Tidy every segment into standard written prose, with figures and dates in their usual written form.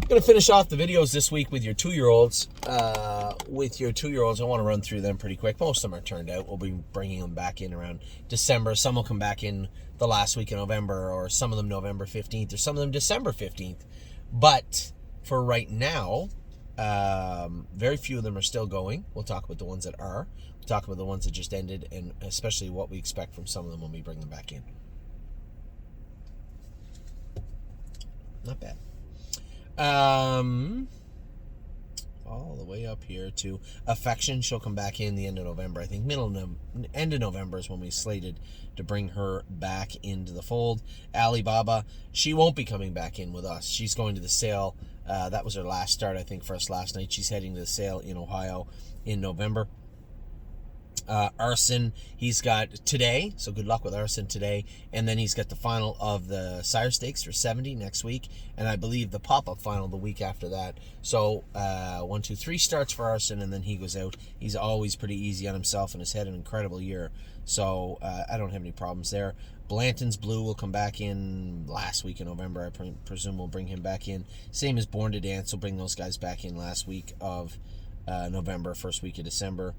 Going to finish off the videos this week with your 2-year-olds. I want to run through them pretty quick. Most of them are turned out. We'll be bringing them back in around December. Some will come back in the last week of November, or some of them November 15th, or some of them December 15th. But for right now, very few of them are still going. We'll talk about the ones that are. We'll talk about the ones that just ended, and especially what we expect from some of them when we bring them back in. Not bad. All the way up here to Affection. She'll come back in the end of November. I think end of November is when we slated to bring her back into the fold. Alibaba, she won't be coming back in with us. She's going to the sale. That was her last start, I think, for us last night. She's heading to the sale in Ohio in November. Arson, he's got today, so good luck with Arson today, and then he's got the final of the Sire Stakes for 70 next week, and I believe the pop-up final the week after that. So 1, 2, 3 starts for Arson, and then he goes out. He's always pretty easy on himself and has had an incredible year, so I don't have any problems there. Blanton's Blue will come back in last week in November. I presume we'll bring him back in. Same as Born to Dance, we'll bring those guys back in last week of November, first week of December.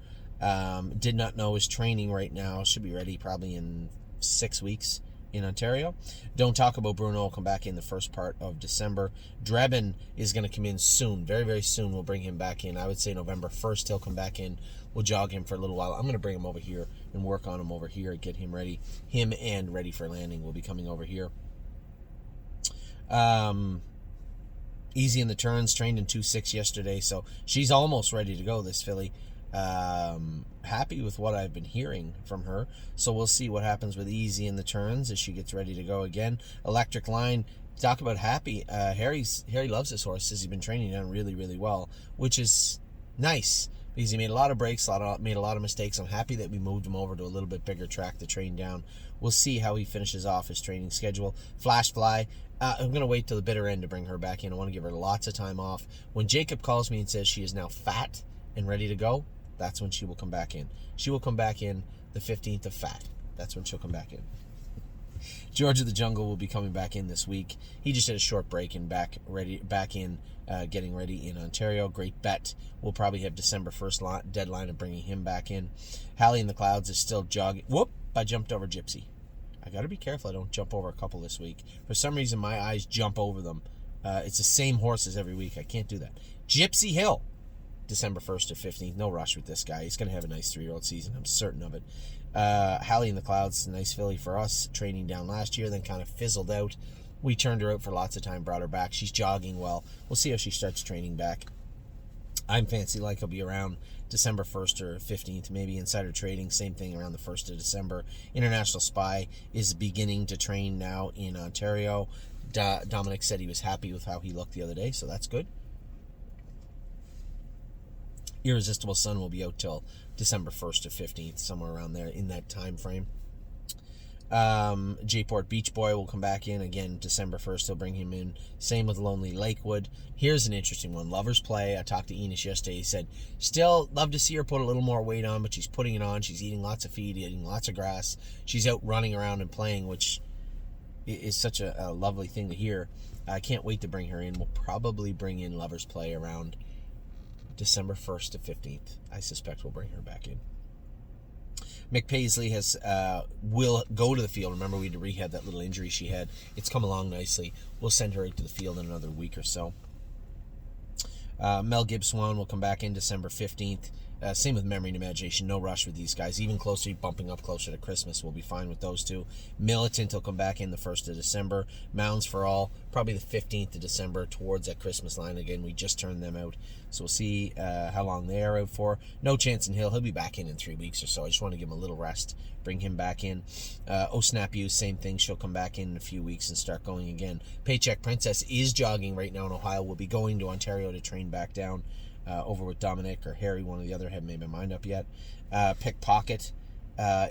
Did not know his training right now. Should be ready probably in 6 weeks in Ontario. Don't Talk About Bruno will come back in the first part of December. Drebin is going to come in soon. Very, very soon we'll bring him back in. I would say November 1st he'll come back in. We'll jog him for a little while. I'm going to bring him over here and work on him over here, get him ready. Him and Ready for Landing will be coming over here. Easy in the Turns, trained in 2.6 yesterday, so she's almost ready to go, this filly. Happy with what I've been hearing from her, so we'll see what happens with Easy in the Turns as she gets ready to go again. Electric Line, talk about happy. Harry loves this horse, says he's been training down really, really well, which is nice because he made a lot of breaks, made a lot of mistakes. I'm happy that we moved him over to a little bit bigger track to train down. We'll see how he finishes off his training schedule. Flash Fly, I'm going to wait till the bitter end to bring her back in. I want to give her lots of time off. When Jacob calls me and says she is now fat and ready to go, that's when she will come back in. She will come back in the 15th of Fat. That's when she'll come back in. George of the Jungle will be coming back in this week. He just had a short break and back in, getting ready in Ontario. Great Bet. We'll probably have December 1st deadline of bringing him back in. Hallie in the Clouds is still jogging. Whoop! I jumped over Gypsy. I got to be careful I don't jump over a couple this week. For some reason, my eyes jump over them. It's the same horses every week. I can't do that. Gypsy Hill. December 1st or 15th. No rush with this guy. He's going to have a nice 3-year-old season. I'm certain of it. Hallie in the Clouds, a nice filly for us. Training down last year, then kind of fizzled out. We turned her out for lots of time, brought her back. She's jogging well. We'll see how she starts training back. I'm Fancy Like will be around December 1st or 15th. Maybe Insider Trading, same thing around the 1st of December. International Spy is beginning to train now in Ontario. Dominic said he was happy with how he looked the other day, so that's good. Irresistible Sun will be out till December 1st or 15th, somewhere around there in that time frame. J-Port Beach Boy will come back in again December 1st. He'll bring him in. Same with Lonely Lakewood. Here's an interesting one. Lover's Play. I talked to Enos yesterday. He said, still love to see her put a little more weight on, but she's putting it on. She's eating lots of feed, eating lots of grass. She's out running around and playing, which is such a lovely thing to hear. I can't wait to bring her in. We'll probably bring in Lover's Play around December 1st to 15th. I suspect we'll bring her back in. Mick Paisley will go to the field. Remember, we had to rehab that little injury she had. It's come along nicely. We'll send her out to the field in another week or so. Mel Gibbs Swan will come back in December 15th. Same with Memory and Imagination. No rush with these guys. Even closer, bumping up closer to Christmas, we'll be fine with those two. Militant will come back in the 1st of December. Mounds for All, probably the 15th of December, towards that Christmas line. Again, we just turned them out, so we'll see how long they are out for. No Chance in Hill. He'll be back in 3 weeks or so. I just want to give him a little rest, bring him back in. Oh Snap You, same thing. She'll come back in a few weeks and start going again. Paycheck Princess is jogging right now in Ohio. We'll be going to Ontario to train back down. Over with Dominic or Harry, one or the other. Haven't made my mind up yet. Pickpocket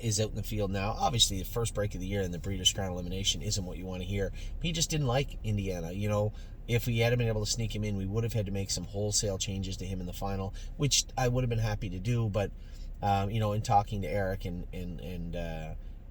is out in the field now. Obviously, the first break of the year in the Breeders' Crown elimination isn't what you want to hear. He just didn't like Indiana. You know, if we had been able to sneak him in, we would have had to make some wholesale changes to him in the final, which I would have been happy to do. But in talking to Eric and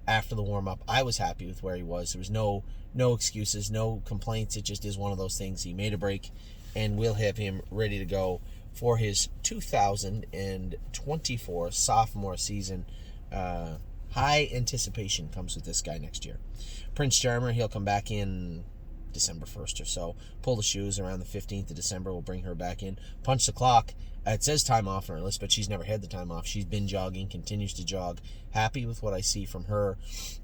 after the warm up, I was happy with where he was. There was no excuses, no complaints. It just is one of those things. He made a break. and we'll have him ready to go for his 2024 sophomore season. High anticipation comes with this guy next year. Prince Charmer, he'll come back in December 1st or so. Pull the shoes around the 15th of December. We'll bring her back in. Punch the clock. It says time off on her list, but she's never had the time off. She's been jogging, continues to jog. Happy with what I see from her.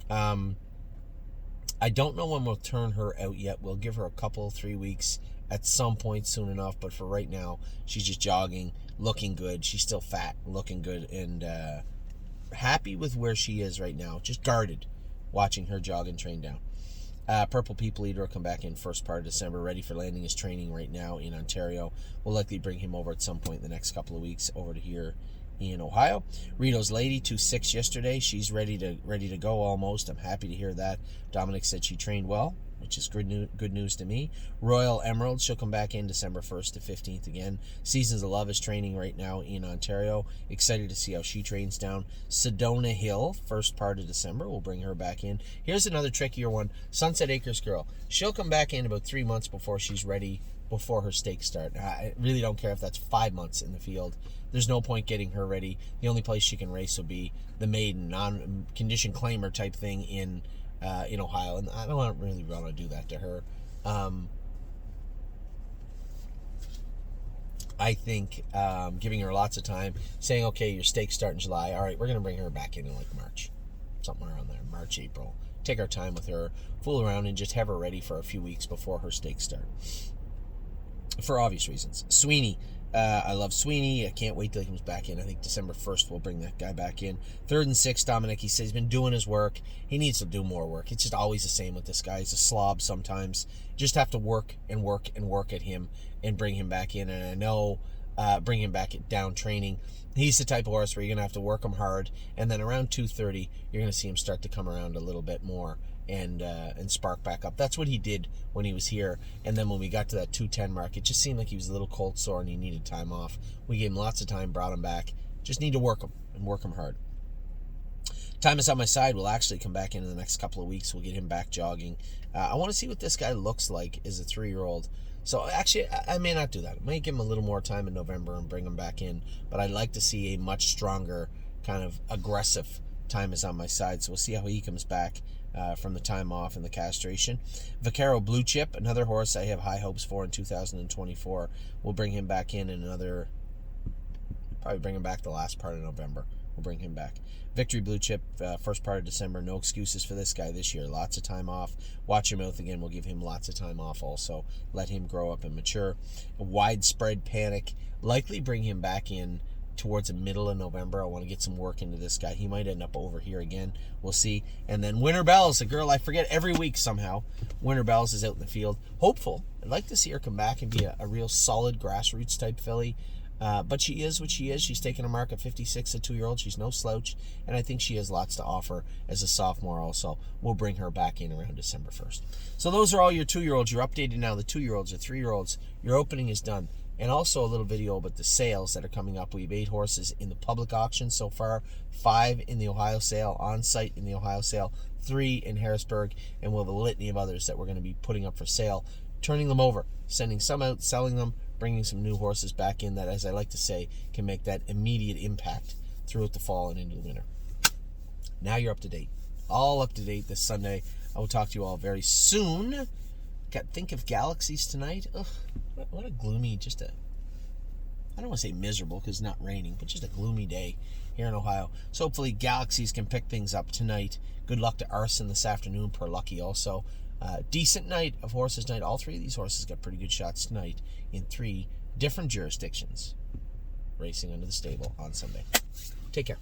I don't know when we'll turn her out yet. We'll give her a couple, 3 weeks at some point soon enough. But for right now, she's just jogging, looking good. She's still fat, looking good, and happy with where she is right now. Just guarded watching her jog and train down. Purple People Eater will come back in first part of December, ready for landing his training right now in Ontario. We'll likely bring him over at some point in the next couple of weeks over to here in Ohio. Rito's Lady, 2-6 yesterday. She's ready to go almost. I'm happy to hear that. Dominic said she trained well, which is good news to me. Royal Emerald, she'll come back in December 1st to 15th again. Seasons of Love is training right now in Ontario. Excited to see how she trains down. Sedona Hill, first part of December. We'll bring her back in. Here's another trickier one. Sunset Acres Girl. She'll come back in about 3 months before she's ready, before her stakes start. I really don't care if that's 5 months in the field. There's no point getting her ready. The only place she can race will be the maiden, non-condition claimer type thing in Ohio, and I don't really want to do that to her. I think giving her lots of time, saying, okay, your stakes start in July. All right, we're going to bring her back in like March, somewhere around there, March, April. Take our time with her, fool around, and just have her ready for a few weeks before her stakes start. For obvious reasons. Sweeney. I love Sweeney. I can't wait till he comes back in. I think December 1st we'll bring that guy back in. 3rd and 6th, Dominic, he says he's been doing his work. He needs to do more work. It's just always the same with this guy. He's a slob sometimes. Just have to work and work and work at him and bring him back in. And I know bring him back at down training. He's the type of horse where you're going to have to work him hard. And then around 2:30, you're going to see him start to come around a little bit more and spark back up. That's what he did when he was here. And then when we got to that 2:10 mark, it just seemed like he was a little cold sore and he needed time off. We gave him lots of time, brought him back. Just need to work him and work him hard. Time Is on My Side will actually come back in the next couple of weeks. We'll get him back jogging. I want to see what this guy looks like as a 3-year-old. So actually, I may not do that. I may give him a little more time in November and bring him back in. But I'd like to see a much stronger, kind of aggressive Time Is on My Side. So we'll see how he comes back from the time off and the castration. Vaquero Blue Chip, another horse I have high hopes for in 2024. We'll bring him back in another, probably bring him back the last part of November. We'll bring him back. Victory Blue Chip, first part of December. No excuses for this guy this year. Lots of time off. Watch Your Mouth again. We'll give him lots of time off also. Let him grow up and mature. Widespread Panic. Likely bring him back in towards the middle of November. I want to get some work into this guy. He might end up over here again. We'll see. And then Winter Bells, a girl I forget every week somehow. Winter Bells is out in the field. Hopeful. I'd like to see her come back and be a real solid grassroots type filly. But she is what she is. She's taken a mark at 56, a 2-year-old. She's no slouch. And I think she has lots to offer as a sophomore also. We'll bring her back in around December 1st. So those are all your 2-year-olds. You're updated now. The 2-year-olds, the 3-year-olds. Your opening is done. And also a little video about the sales that are coming up. We have 8 horses in the public auction so far, 5 in the Ohio sale, on site in the Ohio sale, 3 in Harrisburg, and we'll have a litany of others that we're going to be putting up for sale, turning them over, sending some out, selling them, bringing some new horses back in that, as I like to say, can make that immediate impact throughout the fall and into the winter. Now you're up to date. All up to date this Sunday. I will talk to you all very soon. Think of Galaxies tonight. Ugh, what a gloomy, I don't want to say miserable because it's not raining, but just a gloomy day here in Ohio. So hopefully Galaxies can pick things up tonight. Good luck to Arson this afternoon, per Lucky also. Decent night of horses night. All 3 of these horses got pretty good shots tonight in 3 different jurisdictions racing under the stable on Sunday. Take care.